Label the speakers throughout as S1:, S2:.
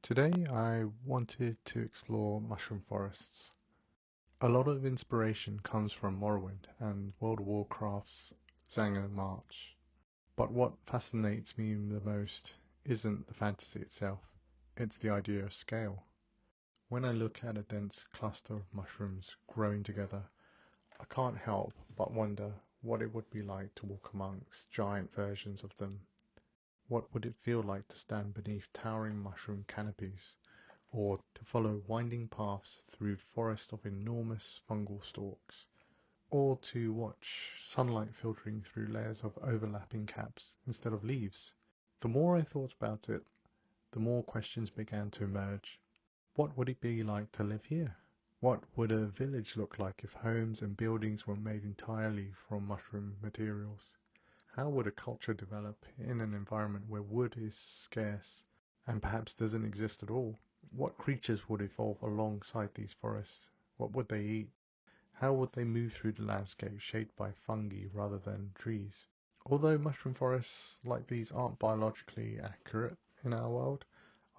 S1: Today I wanted to explore mushroom forests. A lot of inspiration comes from Morrowind and World of Warcraft's Zangarmarsh, but what fascinates me the most isn't the fantasy itself, it's the idea of scale. When I look at a dense cluster of mushrooms growing together, I can't help but wonder what it would be like to walk amongst giant versions of them. What would it feel like to stand beneath towering mushroom canopies, or to follow winding paths through forests of enormous fungal stalks, or to watch sunlight filtering through layers of overlapping caps instead of leaves? The more I thought about it, the more questions began to emerge. What would it be like to live here? What would a village look like if homes and buildings were made entirely from mushroom materials? How would a culture develop in an environment where wood is scarce and perhaps doesn't exist at all? What creatures would evolve alongside these forests? What would they eat? How would they move through the landscape shaped by fungi rather than trees? Although mushroom forests like these aren't biologically accurate in our world,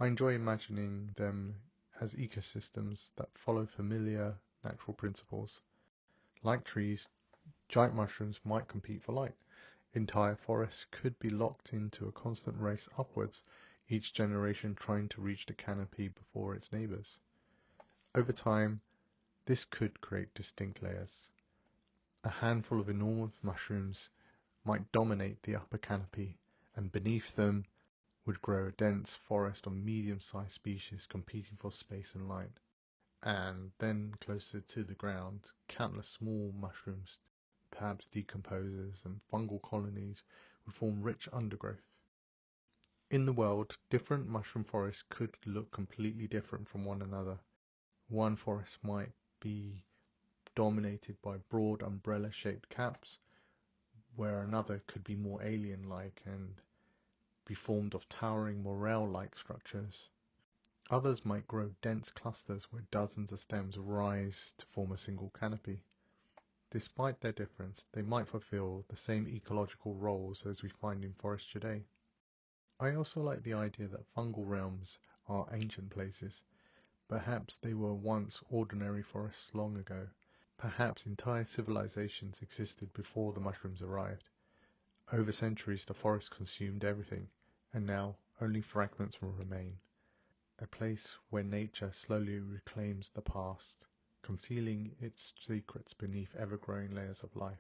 S1: I enjoy imagining them as ecosystems that follow familiar natural principles. Like trees, giant mushrooms might compete for light. Entire forests could be locked into a constant race upwards, each generation trying to reach the canopy before its neighbors. Over time, this could create distinct layers. A handful of enormous mushrooms might dominate the upper canopy, and beneath them would grow a dense forest of medium-sized species competing for space and light. And then closer to the ground, countless small mushrooms, perhaps decomposers and fungal colonies, would form rich undergrowth. In the world, different mushroom forests could look completely different from one another. One forest might be dominated by broad umbrella-shaped caps, where another could be more alien-like and be formed of towering morel-like structures. Others might grow dense clusters where dozens of stems rise to form a single canopy. Despite their difference, they might fulfill the same ecological roles as we find in forests today. I also like the idea that fungal realms are ancient places. Perhaps they were once ordinary forests long ago. Perhaps entire civilizations existed before the mushrooms arrived. Over centuries the forest consumed everything, and now only fragments will remain. A place where nature slowly reclaims the past, concealing its secrets beneath ever-growing layers of life.